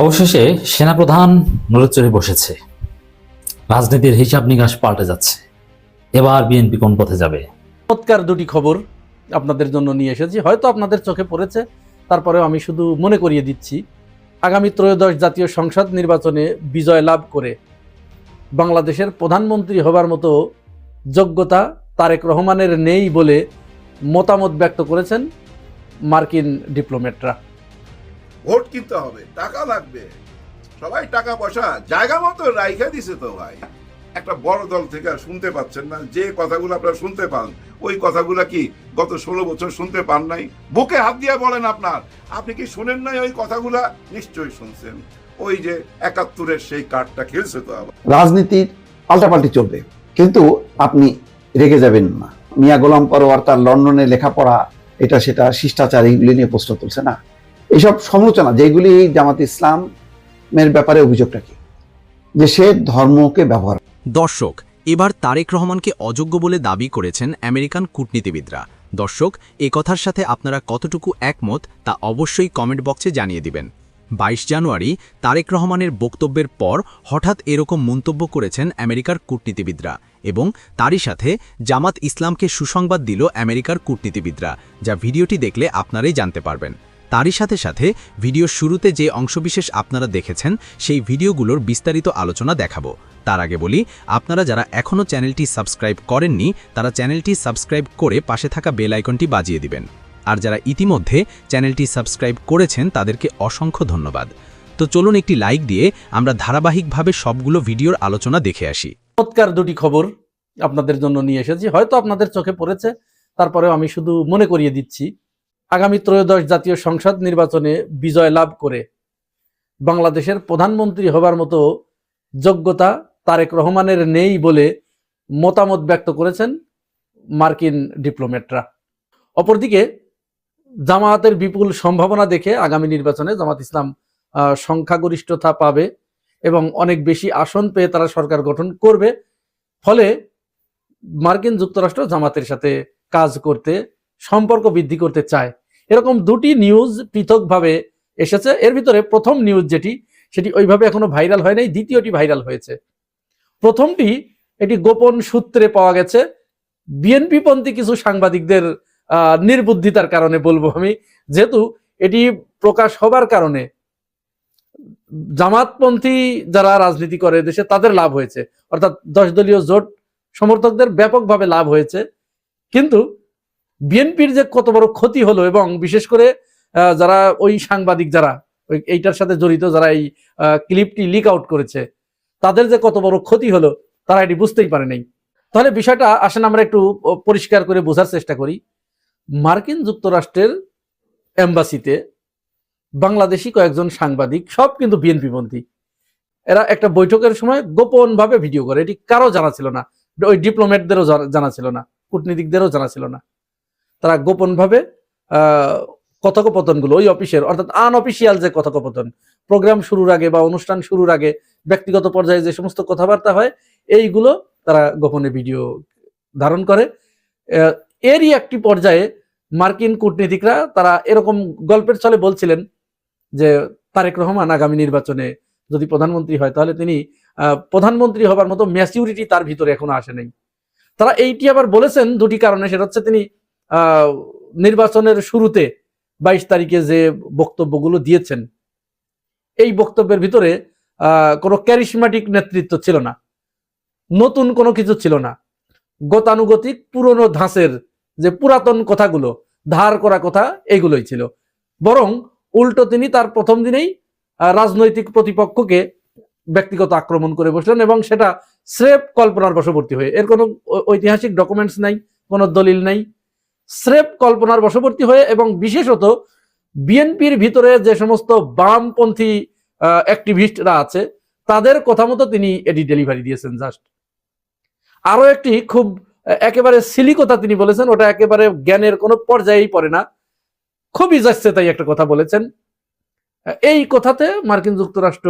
অবশেষে সেনাপ্রধান নড়েচড়ে বসেছে। রাজনীতির হিসাব নিকাশ পাল্টে যাচ্ছে। এবার বিএনপি কোন পথে যাবে? চমৎকার দুটি খবর আপনাদের জন্য নিয়ে এসেছি, হয়তো আপনাদের চোখে পড়েছে, তারপরেও আমি শুধু মনে করিয়ে দিচ্ছি। আগামী ত্রয়োদশ জাতীয় সংসদ নির্বাচনে বিজয় লাভ করে বাংলাদেশের প্রধানমন্ত্রী হবার মতো যোগ্যতা তারেক রহমানের নেই বলে মতামত ব্যক্ত করেছেন মার্কিন ডিপ্লোম্যাটরা। ভোট কিনতে হবে, টাকা লাগবে, সবাই টাকা পয়সা জায়গা মতো রাইখা দিছে তো ভাই। একটা বড় দল থেকে আর শুনতে পাচ্ছেন না, যে কথাগুলো আপনারা শুনতে পান ওই কথাগুলো কি গত 16 বছর শুনতে পান নাই? বুকে হাত দিয়ে বলেন আপনি কি শুনেন নাই? ওই কথাগুলা নিশ্চয়ই শুনছেন। ওই যে 71-এর সেই কার্ডটা খেলছে তো আবার। রাজনীতির পাল্টাপাল্টি চলবে, কিন্তু আপনি রেগে যাবেন না। মিয়া গোলাম পরোয়ার তার লন্ডনে লেখাপড়া, এটা সেটা শিষ্টাচার, এইগুলি নিয়ে প্রশ্ন তুলছে না। এইসব সমালোচনা যেগুলি জামাত ইসলামের ব্যাপারে অভিযোগটা কি, যে সে ধর্মকে ব্যবহার। দর্শক, এবার তারেক রহমানকে অযোগ্য বলে দাবি করেছেন আমেরিকান কূটনীতিবিদরা। দর্শক, এ কথার সাথে আপনারা কতটুকু একমত তা অবশ্যই কমেন্ট বক্সে জানিয়ে দিবেন। 22 জানুয়ারি তারেক রহমানের বক্তব্যের পর হঠাৎ এরকম মন্তব্য করেছেন আমেরিকার কূটনীতিবিদরা, এবং তারই সাথে জামাত ইসলামকে সুসংবাদ দিল আমেরিকার কূটনীতিবিদরা, যা ভিডিওটি দেখলে আপনারাই জানতে পারবেন। তারই সাথে সাথে ভিডিওর শুরুতে যে অংশবিশেষ আপনারা দেখেছেন সেই ভিডিওগুলোর বিস্তারিত আলোচনা দেখাবো। তার আগে বলি, আপনারা যারা এখনও চ্যানেলটি সাবস্ক্রাইব করেননি তারা চ্যানেলটি সাবস্ক্রাইব করে পাশে থাকা বেল আইকনটি বাজিয়ে দিবেন, আর যারা ইতিমধ্যে চ্যানেলটি সাবস্ক্রাইব করেছেন তাদেরকে অসংখ্য ধন্যবাদ। তো চলুন একটি লাইক দিয়ে আমরা ধারাবাহিকভাবে সবগুলো ভিডিওর আলোচনা দেখে আসি। চমৎকার দুটি খবর আপনাদের জন্য নিয়ে এসেছি, হয়তো আপনাদের চোখে পড়েছে, তারপরেও আমি শুধু মনে করিয়ে দিচ্ছি। আগামী ত্রয়োদশ জাতীয় সংসদ নির্বাচনে বিজয় লাভ করে বাংলাদেশের প্রধানমন্ত্রী হবার মতো যোগ্যতা তারেক রহমানের নেই বলে মতামত ব্যক্ত করেছেন মার্কিন ডিপ্লোম্যাটরা। অপরদিকে জামায়াতের বিপুল সম্ভাবনা দেখে আগামী নির্বাচনে জামাত ইসলাম সংখ্যাগরিষ্ঠতা পাবে এবং অনেক বেশি আসন পেয়ে তারা সরকার গঠন করবে। ফলে মার্কিন যুক্তরাষ্ট্র জামাতের সাথে কাজ করতে, সম্পর্ক বৃদ্ধি করতে চায়। এরকম দুটি নিউজ পৃথকভাবে এসেছে। এর ভিতরে প্রথম নিউজ সেটি ওইভাবে এখনো ভাইরাল হয় নাই, দ্বিতীয়টি ভাইরাল হয়েছে। প্রথমটি এটি গোপন সূত্রে পাওয়া গেছে, বিএনপি পন্থী কিছু সাংবাদিকদের নির্বুদ্ধিতার কারণে বলবো আমি, যেহেতু এটি প্রকাশ হবার কারণে জামাতপন্থী যারা রাজনীতি করে দেশে তাদের লাভ হয়েছে, অর্থাৎ 10 দলীয় জোট সমর্থকদের ব্যাপকভাবে লাভ হয়েছে। কিন্তু বিএনপির যে কত বড় ক্ষতি হলো, এবং বিশেষ করে যারা ওই সাংবাদিক যারা এইটার সাথে জড়িত, যারা এই ক্লিপটি লিক আউট করেছে, তাদের যে কত বড় ক্ষতি হলো তারা এটি বুঝতেই পারে নাই। তাহলে বিষয়টা আসেন আমরা একটু পরিষ্কার করে বোঝার চেষ্টা করি। মার্কিন যুক্তরাষ্ট্রের এম্বাসিতে বাংলাদেশি কয়েকজন সাংবাদিক, সব কিন্তু বিএনপি পন্থী, এরা একটা বৈঠকের সময় গোপন ভাবে ভিডিও করে। এটি কারো জানা ছিল না, ওই ডিপ্লোম্যাটদেরও জানা ছিল না, কূটনীতিকদেরও জানা ছিল না। তারা গোপনভাবে কথোপকথনগুলো ওই অফিসের, অর্থাৎ আনঅফিসিয়াল যে কথোপকথন, প্রোগ্রাম শুরুর আগে বা অনুষ্ঠান শুরুর আগে ব্যক্তিগত পর্যায়ে যে সমস্ত কথাবার্তা হয়, এইগুলো তারা গোপনে ভিডিও ধারণ করে। এরই একটি পর্যায়ে মার্কিন কূটনীতিকরা তারা এরকম গল্পের ছলে বলছিলেন যে তারেক রহমান আগামী নির্বাচনে যদি প্রধানমন্ত্রী হয় তাহলে তিনি প্রধানমন্ত্রী হবার মতো ম্যাচিউরিটি তার ভিতরে এখনো আসে নাই। তারা এইটি আবার বলেছেন দুটি কারণে। সেটা হচ্ছে, তিনি নির্বাচনের শুরুতে 22 তারিখে যে বক্তব্যগুলো দিয়েছেন, এই বক্তব্যের ভিতরে কোনো ক্যারিসম্যাটিক নেতৃত্ব ছিল না, নতুন কোনো কিছু ছিল না, গতানুগতিক পুরনো ধাঁচের যে পুরাতন কথাগুলো, ধার করা কথা, এইগুলোই ছিল। বরং উল্টো তিনি তার প্রথম দিনেই রাজনৈতিক প্রতিপক্ষকে ব্যক্তিগত আক্রমণ করে বসলেন, এবং সেটা স্রেফ কল্পনার বশবর্তী হয়ে। এর কোনো ঐতিহাসিক ডকুমেন্টস নাই, কোনো দলিল নাই, স্রেফ কল্পনার বশবর্তী হয়ে। এবং বিশেষত বিএনপির ভিতরে যে সমস্ত বামপন্থী অ্যাক্টিভিস্টরা আছে তাদের কথা মতো তিনি এটি ডেলিভারি দিয়েছেন। জাস্ট আরো একটি খুব একেবারে সিলি কথা তিনি বলেছেন, ওটা একেবারে জ্ঞানের কোনো পর্যায়েই পড়ে না, খুবই যাচ্ছে তাই একটা কথা বলেছেন। এই কথাতে মার্কিন যুক্তরাষ্ট্র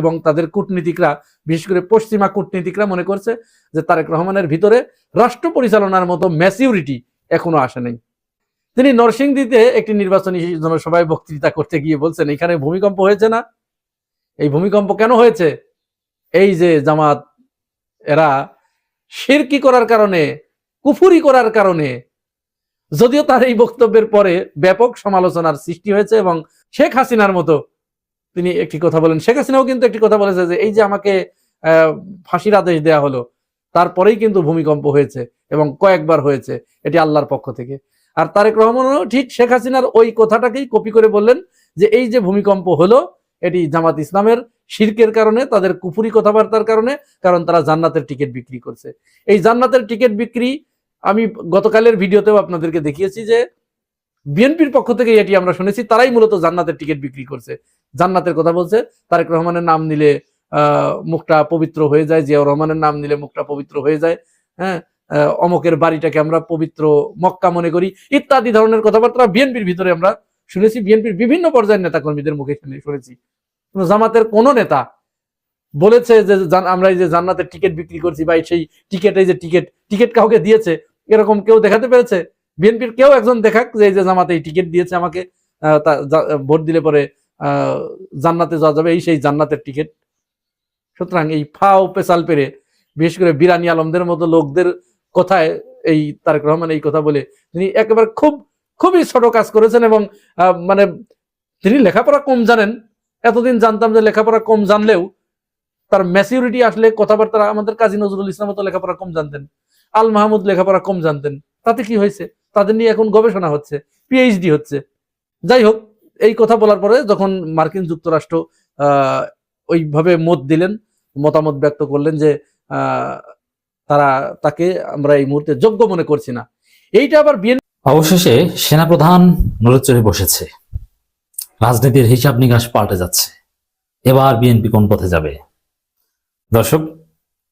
এবং তাদের কূটনীতিকরা, বিশেষ করে পশ্চিমা কূটনীতিকরা মনে করছে যে তারেক রহমানের ভিতরে রাষ্ট্র পরিচালনার মতো ম্যাচিউরিটি এখনো আসে নাই। তিনি নরসিংদীতে একটি নির্বাচনী জনসভায় বক্তৃতা করতে গিয়ে বলছেন, এখানে ভূমিকম্প হয়েছে না, এই ভূমিকম্প কেন হয়েছে? এই যে জামাত এরা শিরকি করার কারণে, কুফুরি করার কারণে, যদিও তার এই বক্তব্যের পরে ব্যাপক সমালোচনার সৃষ্টি হয়েছে এবং শেখ হাসিনার মতো তিনি একটি কথা বলেন। শেখ হাসিনাও কিন্তু একটি কথা বলেছে যে এই যে আমাকে ফাঁসির আদেশ দেয়া হলো, তারপরেই কিন্তু ভূমিকম্প হয়েছে এবং কয়েকবার হয়েছে, এটি আল্লাহর পক্ষ থেকে। আর তারেক রহমানও ঠিক শেখ হাসিনার ওই কথাটাকেই কপি করে বললেন যে এই যে ভূমিকম্প হলো এটি জামাত ইসলামের শিরকের কারণে, তাদের কুফুরি কথাবার্তার কারণে, কারণ তারা জান্নাতের টিকিট বিক্রি করছে। এই জান্নাতের টিকিট বিক্রি আমি গতকালের ভিডিওতেও আপনাদেরকে দেখিয়েছি যে বিএনপির পক্ষ থেকে এটি আমরা শুনেছি, তারাই মূলত জান্নাতের টিকিট বিক্রি করছে, জান্নাতের কথা বলছে। তারেক রহমানের নাম নিলে মুখটা পবিত্র হয়ে যায়, জিয়াউর রহমানের নাম নিলে মুখটা পবিত্র হয়ে যায়, হ্যাঁ, অমকের বাড়িটাকে আমরা পবিত্র মক্কা মনে করি, ইত্যাদি ধরনের কথাবার্তা বিএনপির ভিতরে আমরা শুনেছি, বিএনপির বিভিন্ন পর্যায়ের নেতা কর্মীদের মুখে শুনেছি। জামাতের কোন নেতা বলেছে যে আমরা এই যে জান্নাতের টিকিট বিক্রি করছি বা সেই টিকিট, এই যে টিকিট কাউকে দিয়েছে এরকম কেউ দেখাতে পেরেছে? বিএনপির কেউ একজন দেখাক যে এই যে জামাতে এই টিকিট দিয়েছে আমাকে, ভোট দিলে পরে জান্নাতে যাওয়া যাবে, এই সেই জান্নাতের টিকিট। সুতরাং এই ফাও পেশাল পেরে বিশেষ করে বিরানি আলমদের মতো লোকদের কথায় এই তারেক রহমান এই কথা বলে তিনি একেবারে খুবই ছোট কাজ করেছেন। এবং মানে তিনি লেখাপড়া কম জানেন, এতদিন জানতাম যে লেখাপড়া কম জানলেও তার ম্যাচিউরিটি আসলে কথাবার্তা, আমাদের কাজী নজরুল ইসলাম তো লেখাপড়া কম জানতেন, আল মাহমুদ লেখাপড়া কম জানতেন, তাতে কি হয়েছে? তাদের নিয়ে এখন গবেষণা হচ্ছে, পিএইচডি হচ্ছে। যাই হোক, এই কথা বলার পরে যখন মার্কিন যুক্তরাষ্ট্র ওইভাবে মতামত ব্যক্ত করলেন যে তাকে আমরা এই মুহূর্তে যোগ্য মনে করছি না, এইটা আবার বিএনপি। অবশেষে সেনাপ্রধান নড়েচড়ে বসেছে, রাজনীতির হিসাব নিকাশ পাল্টে যাচ্ছে। এবার বিএনপি কোন পথে যাবে? দর্শক,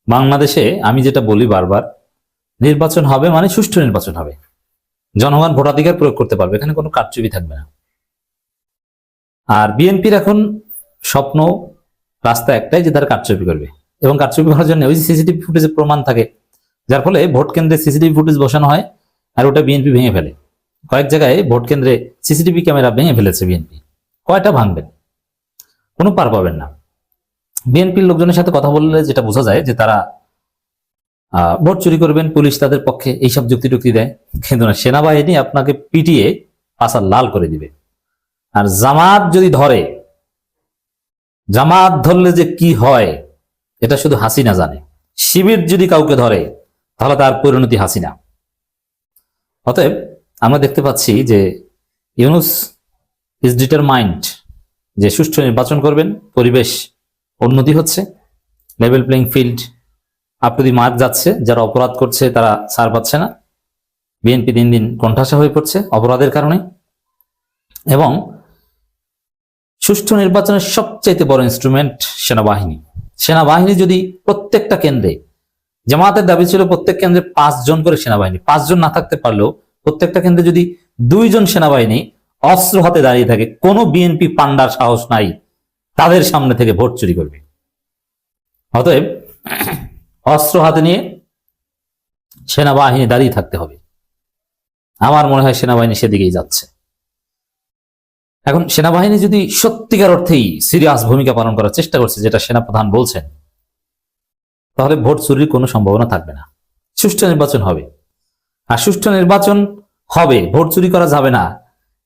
বাংলাদেশে আমি যেটা বলি বারবার, নির্বাচন হবে মানে সুষ্ঠু নির্বাচন হবে, জনগণ ভোটাধিকার প্রয়োগ করতে পারবে, এখানে কোনো কারচুপি থাকবে না। আর বিএনপির এখন স্বপ্ন, রাস্তা একটাই যে তারা কারচুপি করবে, এবং কারচুপি করার জন্য ওই সিসিটিভি ফুটেজের প্রমাণ থাকে, যার ফলে ভোট কেন্দ্রে সিসিটিভি ফুটেজ বসানো হয় আর ওটা বিএনপি ভেঙে ফেলে। কয়েক জায়গায় ভোট কেন্দ্রে সিসিটিভি ক্যামেরা ভেঙে ফেলেছে বিএনপি। কয়টা ভাঙবেন? কোনো পার পাবেন না। বিএনপির লোকজনের সাথে কথা বললে যেটা বোঝা যায় যে তারা ভোট চুরি করবেন, পুলিশ তাদের পক্ষে এইসব যুক্তি টুক্তি দেয়, কিন্তু না, সেনাবাহিনী আপনাকে পিটিয়ে পাশা লাল করে দিবে। আর জামাত যদি ধরে, জামাত ধরলে যে কি হয় এটা শুধু হাসিনা জানে। শিবির যদি কাউকে ধরে তাহলে তার পরিণতি হাসিনা। অতএব আমরা দেখতে পাচ্ছি যে ইউনূস ইজ ডিটারমাইন্ড যে সুষ্ঠু নির্বাচন করবেন, পরিবেশ উন্নতি হচ্ছে, লেভেল প্লেইং ফিল্ড আপনি মার্ক যাচ্ছে, যারা অপরাধ করছে তারা ছাড় পাচ্ছে না, বিএনপি দিন দিন কোণঠাসা হয়ে পড়ছে অপরাধের কারণে। এবং সুষ্ঠু নির্বাচনের সবচাইতে বড় ইনস্ট্রুমেন্ট সেনাবাহিনী। সেনাবাহিনী যদি প্রত্যেকটা কেন্দ্রে, জামাতের দাবি ছিল প্রত্যেক কেন্দ্রে 5 জন করে সেনাবাহিনী, 5 জন না থাকতে পারলেও প্রত্যেকটা কেন্দ্রে যদি 2 জন সেনাবাহিনী অস্ত্র হাতে দাঁড়িয়ে থাকে, কোনো বিএনপি পান্ডার সাহস নাই তাদের সামনে থেকে ভোট চুরি করবে। অতএব অস্ত্র হাতে নিয়ে সেনাবাহিনী দাঁড়িয়ে থাকতে হবে। আমার মনে হয় সেনাবাহিনী সেদিকেই যাচ্ছে। এখন সেনাবাহিনী যদি সত্যিকার অর্থেই সিরিয়াস ভূমিকা পালন করার চেষ্টা করছে, যেটা সেনাপ্রধান বলছেন, তাহলে ভোট চুরির কোনো সম্ভাবনা থাকবে না, সুষ্ঠু নির্বাচন হবে। আর সুষ্ঠু নির্বাচন হবে, ভোট চুরি করা যাবে না।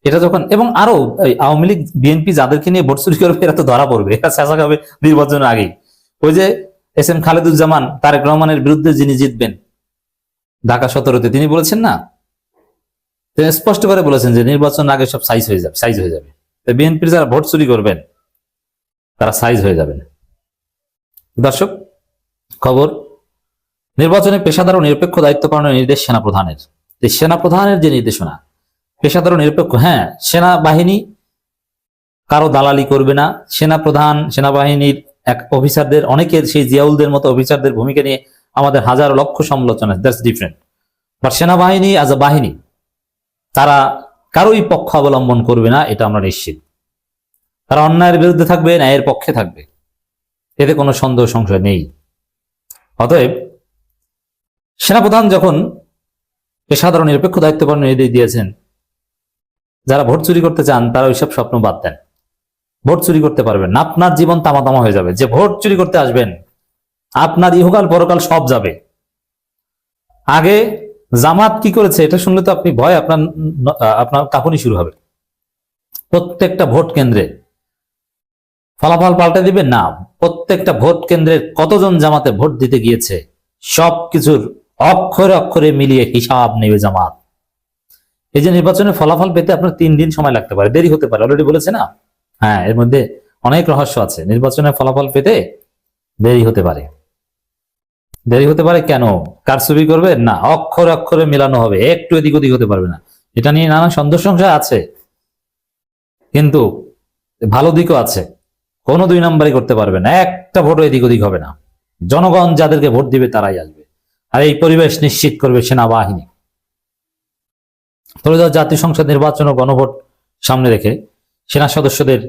এটা যখন, এবং আরো আওয়ামী লীগ বিএনপি যাদেরকে নিয়ে ভোট চুরি করবে এরা তো ধরা পড়বে, এরা চেষ্টা করবে নির্বাচনের আগেই। ওই যে এস এম খালেদুজ্জামান তারেক রহমানের বিরুদ্ধে যিনি জিতবেন ঢাকা 17-তে, তিনি বলেছেন না, তিনি স্পষ্ট করে বলেছেন যে নির্বাচন আগে সব সাইজ হয়ে যাবে। বিএনপির যারা ভোট চুরি করবেন তারা সাইজ হয়ে যাবেন। দর্শক, খবর, নির্বাচনে পেশাদার ও নিরপেক্ষ দায়িত্ব পালনের নির্দেশ সেনাপ্রধানের। সেনাপ্রধানের যে নির্দেশনা, পেশাদার ও নিরপেক্ষ, হ্যাঁ, সেনাবাহিনী কারো দালালি করবে না। সেনাপ্রধান, সেনাবাহিনীর এক অফিসারদের, অনেকের সেই জিয়াউলদের মতো অফিসারদের ভূমিকা নিয়ে আমাদের হাজার লক্ষ সমালোচনা, দ্যাটস ডিফারেন্ট। বাট সেনাবাহিনী অ্যাজ এ বাহিনী তারা কারোই পক্ষ অবলম্বন করবে না, এটা আমরা নিশ্চিত। তারা অন্যায়ের বিরুদ্ধে থাকবে, ন্যায়ের পক্ষে থাকবে, এতে কোনো সন্দেহ সংশয় নেই। অতএব সেনাপ্রধান যখন পেশাদার ও নিরপেক্ষ দায়িত্ব পালনের নির্দেশ দিয়েছেন, যারা ভোট চুরি করতে চান তারা ওইসব স্বপ্ন বাদ দেন। ভোট চুরি করতে পারবেন না, আপনার জীবন তামা হয়ে যাবে। যে ভোট চুরি করতে আসবেন, আপনার ইহকাল পরকাল সব যাবে। আগে জামাত কি করেছে এটা শুনলে তো আপনি ভয় আপনার আপনার কাঁপুনি শুরু হবে। প্রত্যেকটা ভোট কেন্দ্রে ফলাফল পাল্টে দিবেন না, প্রত্যেকটা ভোট কেন্দ্রে কতজন জামাতে ভোট দিতে গিয়েছে সবকিছুর অক্ষরে অক্ষরে মিলিয়ে হিসাব নেবে জামাত। এই যে নির্বাচনের ফলাফল পেতে আপনার 3 দিন সময় লাগতে পারে, দেরি হতে পারে, অলরেডি বলেছে না। হ্যাঁ, এর মধ্যে অনেক রহস্য আছে। নির্বাচনের ফলাফল পেতে দেরি হতে পারে। দেরি হতে পারে কেন? কারচুপি করবে না, অক্ষরে অক্ষরে মেলানো হবে, একটু এদিক ওদিক হতে পারবে না। এটা নিয়ে নানা সন্দেহ সংশয় আছে, কিন্তু ভালো দিকও আছে। কোনো 2 নাম্বারই করতে পারবে না, একটা ভোটও এদিক ওদিক হবে না। জনগণ যাদেরকে ভোট দিবে তারাই আসবে। আর এই পরিবেশ নিশ্চিত করবে সেনাবাহিনী। ত্রয়োদশ জাতীয় সংসদ নির্বাচন ও গণভোট সামনে রেখে সেনা সদস্যদের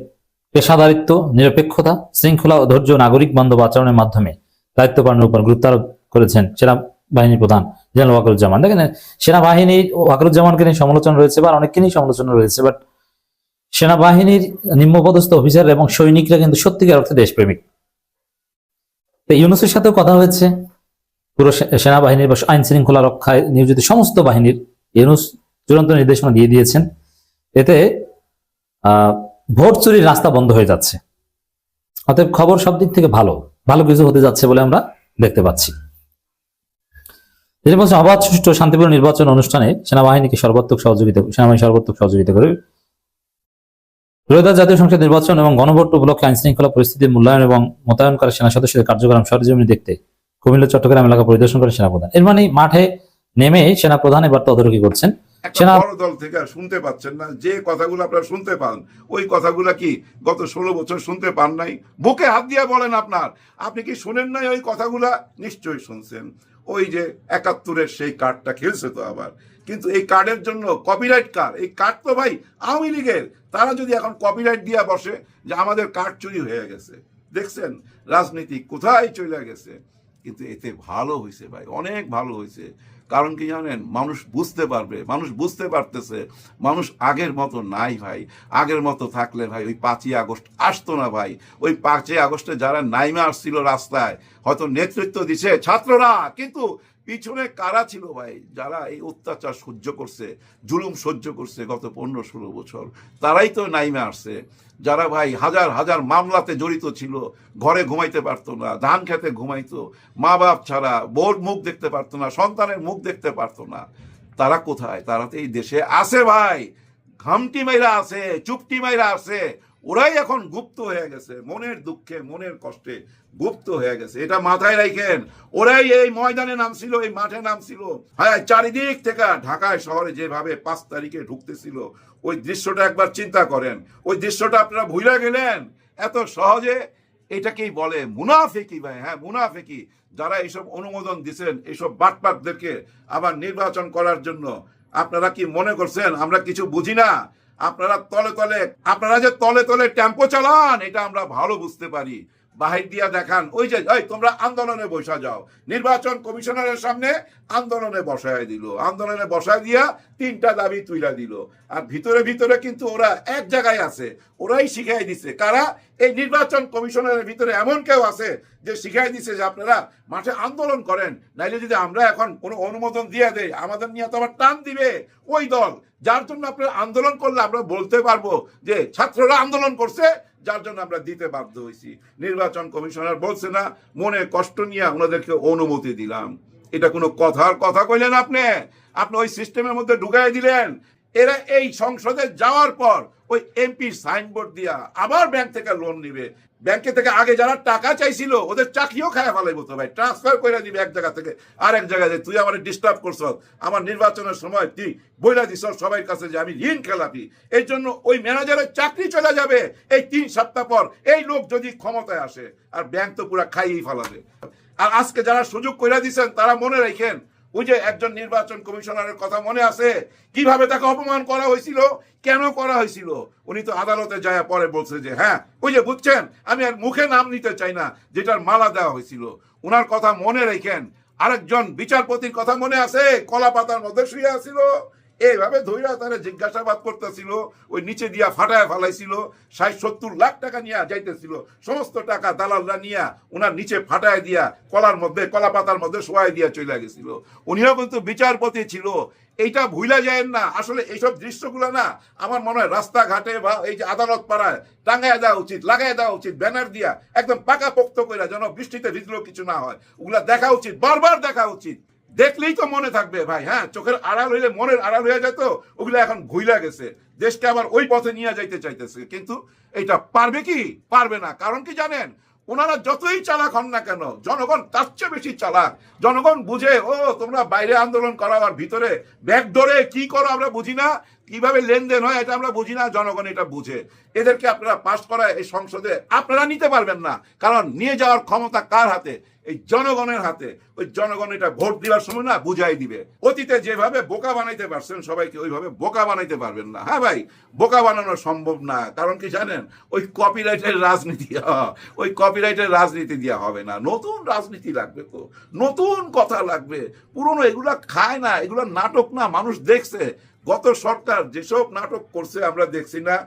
পেশাদারিত্ব, নিরপেক্ষতা, শৃঙ্খলা ও ধৈর্য, নাগরিক বান্ধব আচরণের মাধ্যমে দায়িত্ব পালনের উপর গুরুত্ব আরোপ করেছেন সেনাবাহিনীর প্রধান জেনারেল ওয়াকারুজ্জামান। দেখেন, সেনাবাহিনীর ওয়াকারুজ্জামানকে নিয়ে সমালোচনা রয়েছে বা অনেককে নিয়ে সমালোচনা রয়েছে, বাট সেনাবাহিনীর নিম্নপদস্থ অফিসার এবং সৈনিকরা কিন্তু সত্যিকার অর্থে দেশপ্রেমিক। তো ইউনূসের সাথেও কথা হয়েছে। পুরো সেনাবাহিনীর বা আইন শৃঙ্খলা রক্ষায় নিয়োজিত সমস্ত বাহিনীর ইউনূস চূড়ান্ত নির্দেশনা দিয়ে দিয়েছেন। এতে ভোট চুরির রাস্তা বন্ধ হয়ে যাচ্ছে। অতএব খবর সব দিক থেকে ভালো, ভালো কিছু হতে যাচ্ছে বলে আমরা দেখতে পাচ্ছি। নির্বাচন অবাধ, সুষ্ঠু, শান্তিপূর্ণ নির্বাচন অনুষ্ঠানে সেনাবাহিনী সর্বাত্মক সহযোগিতা করবে। ত্রয়োদশ জাতীয় সংসদ নির্বাচন এবং গণভোট উপলক্ষে আইন শৃঙ্খলা পরিস্থিতির মূল্যায়ন এবং মোতায়েন করে সেনা সদস্যদের কার্যক্রম সরেজমিনে দেখতে কুমিল্লা চট্টগ্রাম এলাকা পরিদর্শন করে সেনাপ্রধান। এর মানে মাঠে নেমে সেনাপ্রধান এবার তদারকি করছেন। একটা বড় দল থেকে আর শুনতে পাচ্ছেন না, যে কথাগুলো আপনারা শুনতে পান ওই কথাগুলো কি গত 16 বছর শুনতে পান নাই? বুকে হাত দিয়ে বলেন আপনি কি শুনেন নাই? ওই কথাগুলা নিশ্চয়ই শুনছেন। ওই যে 71-এর সেই কার্ডটা খেলছে তো আবার, কিন্তু এই কার্ডের জন্য কপিরাইট কার? এই কার্ড তো ভাই আওয়ামী লীগের। তারা যদি এখন কপিরাইট দিয়ে বসে যে আমাদের কার্ড চুরি হয়ে গেছে, দেখছেন রাজনীতি কোথায় চলে গেছে। কিন্তু এতে ভালো হয়েছে ভাই, অনেক ভালো হয়েছে। কারণ কি জানেন, মানুষ বুঝতে পারবে, মানুষ বুঝতে পারতেছে মানুষ আগের মতো নাই ভাই। আগের মতো থাকলে ভাই ওই 5ই আগস্ট আসতো না ভাই। ওই 5ই আগস্টে যারা নাইমে আসছিল রাস্তায়, হয়তো নেতৃত্ব দিছে ছাত্ররা, কিন্তু পিছনে কারা ছিল ভাই? যারা এই অত্যাচার সহ্য করছে, জুলুম সহ্য করছে গত 15-16 বছর, তারাই তো নাইমে আসছে। যারা ভাই হাজার হাজার মামলাতে জড়িত ছিল, ঘরে ঘুমাইতে পারতো না, ধান খেতে ঘুমাইতো, মা বাপ ছাড়া বোর মুখ দেখতে পারতো না, সন্তানের মুখ দেখতে পারতো না, তারা কোথায়? তারা তো এই দেশে আছে ভাই, ঘামটি মাইরা আছে, চুপটি মাইরা আছে। ওরাই এখন গুপ্ত হয়ে গেছে, মনের দুঃখে মনের কষ্টে গুপ্ত হয়ে গেছে। এটা মাথায় রাখেন। ওরাই এই ময়দানে নামছিল, এই মাঠে নামছিল। হ্যাঁ, চারিদিক থেকে ঢাকায় শহরে যেভাবে 5 তারিখে ঢুকতেছিল, ওই দৃশ্যটা একবার চিন্তা করেন। ওই দৃশ্যটা আপনারা ভুলে গেলেন এত সহজে। এটাকেই বলে মুনাফিকি ভাই। হ্যাঁ, মুনাফিকি। যারা এইসব অনুমোদন দিচ্ছেন এইসব বাটপাটদেরকে আবার নির্বাচন করার জন্য, আপনারা কি মনে করছেন আমরা কিছু বুঝি না? আপনারা যে তলে তলে টেম্পো চালান, এটা আমরা ভালো বুঝতে পারি। বাহির দিয়া দেখান ওই যে তোমরা আন্দোলনে বসা যাও, নির্বাচন কমিশনারের সামনে আন্দোলনে বসায় দিল, আন্দোলনে বসায় দিয়া 3টা দাবি তুইলা দিল। আর ভিতরে ভিতরে কিন্তু ওরা এক জায়গায় আছে, ওরাই শিখাই দিছে। কারা? এই নির্বাচন কমিশনারের ভিতরে এমন কেউ আছে যে শিখাই দিছে যে আপনারা মাঠে আন্দোলন করেন, নাইলে যদি আমরা এখন কোনো অনুমোদন দিয়ে দেই আমাদের নিয়ে তো আবার টান দিবে ওই দল। যার জন্য আপনারা আন্দোলন করলে আমরা বলতে পারবো যে ছাত্ররা আন্দোলন করছে, যার জন্য আমরা দিতে বাধ্য হয়েছি। নির্বাচন কমিশনার বলছে না, মনে কষ্ট নিয়ে ওনাদেরকে অনুমতি দিলাম। এটা কোনো কথার কথা কইলেন আপনি ওই সিস্টেমের মধ্যে ঢুকাই দিলেন। এরা এই সংসদে যাওয়ার পর ওই এমপির সাইনবোর্ড দিয়া আবার ব্যাংক থেকে লোন নিবে। ব্যাংকে থেকে আগে যারা টাকা চাইছিল ওদের চাকরিও খায় ফেলাইবো তো ভাই, ট্রান্সফার করে দিবে এক জায়গা থেকে আরেক জায়গায়। তুই আমার ডিস্টার্ব করছ, আমার নির্বাচনের সময় তুই বইলা দিছ সবাই কাছে যে আমি ঋণ খেলাপি। এই জন্য ওই ম্যানেজারের চাকরি চলে যাবে এই 3 সপ্তাহ পর, এই লোক যদি ক্ষমতায় আসে। আর ব্যাংক তো পুরা খাইয়েই ফেলাবে। আর আজকে যারা সুযোগ করে দিচ্ছেন তারা মনে রাখেন, ওই যে একজন নির্বাচন কমিশনারের কথা মনে আছে, কিভাবে তাকে অপমান করা হয়েছিল, কেন করা হয়েছিল? উনি তো আদালতে যায় পরে বলছে যে হ্যাঁ ওই যে বুঝছেন, আমি আর মুখে নাম নিতে চাই না, যেটার মালা দেওয়া হয়েছিল। ওনার কথা মনে রাখেন। আরেকজন বিচারপতির কথা মনে আছে, কলা পাতার মধ্যে শুয়ে আছিল। এইভাবে ধইরা তারা জিজ্ঞাসাবাদ করতেছিল, ওই নিচে দিয়া ফাটায় ফালাইছিল, 60-70 লাখ টাকা নিয়ে যাইতেছিল, সমস্ত টাকা দালালরা নিয়ে ওনার নিচে ফাটায় দিয়া কলা পাতার মধ্যে শোয়াই দিয়া চলে গেছিল। উনিও কিন্তু বিচারপতি ছিল। এইটা ভুলা যায় না। আসলে এইসব দৃশ্যগুলো না আমার মনে হয় রাস্তাঘাটে বা এই যে আদালত পাড়ায় টাঙ্গায় দেওয়া উচিত, লাগাই দেওয়া উচিত, ব্যানার দিয়া একদম পাকা পোক্ত করে, যেন বৃষ্টিতে ভিজলেও কিছু না হয়। ওগুলা দেখা উচিত, বারবার দেখা উচিত। দেখলেই তো মনে থাকবে ভাই। হ্যাঁ, চোখের আড়াল হইলে মনের আড়াল হয়ে যেত, ওগুলো এখন ভুইলা গেছে। দেশকে আবার ওই পথে নিয়ে যাইতে চাইতেছে, কিন্তু এটা পারবে কি? পারবে না। কারণ কি জানেন, ওনারা যতই চালাক হন না কেন, জনগণ তার চেয়ে বেশি চালাক। জনগণ বুঝে, ও তোমরা বাইরে আন্দোলন করো আর ভিতরে ব্যাকডোরে কি করো আমরা বুঝি না, কিভাবে লেনদেন হয় এটা আমরা বুঝি না, জনগণ এটা বুঝে। এদেরকে আপনারা পাস করায় এই সংসদে আপনারা নিতে পারবেন না, কারণ নিয়ে যাওয়ার ক্ষমতা কার হাতে? এই জনগণের হাতে। ওই জনগণ এটা ভোট দেওয়ার সময় না বুঝাই দিবে। অতীতে যেভাবে বোকা বানাইতে পারছেন সবাইকে, ওইভাবে বোকা বানাইতে পারবেন না। হ্যাঁ ভাই, বোকা বানানো সম্ভব না। কারণ কি জানেন, ওই কপিরাইটের রাজনীতি, ওই কপিরাইটের রাজনীতি দিয়া হবে না। নতুন রাজনীতি লাগবে, তো নতুন কথা লাগবে। পুরনো এগুলা খায় না, এগুলা নাটক না, মানুষ দেখছে। গত সরকার যেসব নাটক করছে আমরা দেখছি না?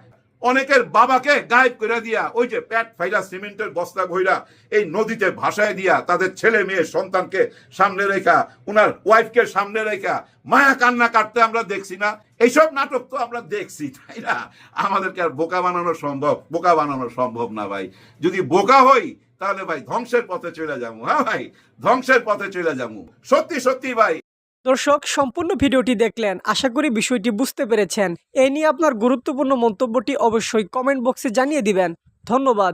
অনেকের বাবাকে গায়েব করে দিয়া, ওই যে প্যাট ফাইলা সিমেন্টের বস্তা ভইরা এই নদীতে ভাসায় দিয়া, তাদের ছেলে মেয়ে সন্তানকে সামনে রেখা, উনার ওয়াইফকে সামনে রেখা মায়া কান্না কাটতে আমরা দেখছি না? এইসব নাটক তো আমরা দেখছি, তাই না? আমাদেরকে আর বোকা বানানো সম্ভব না ভাই। যদি বোকা হই তাহলে ভাই ধ্বংসের পথে চলে যাবো। হ্যাঁ ভাই, ধ্বংসের পথে চলে যাবো। সত্যি সত্যি ভাই। দর্শক, সম্পূর্ণ ভিডিওটি দেখলেন, আশা করি বিষয়টি বুঝতে পেরেছেন। এই নিয়ে আপনার গুরুত্বপূর্ণ মন্তব্যটি অবশ্যই কমেন্ট বক্সে জানিয়ে দিবেন। ধন্যবাদ।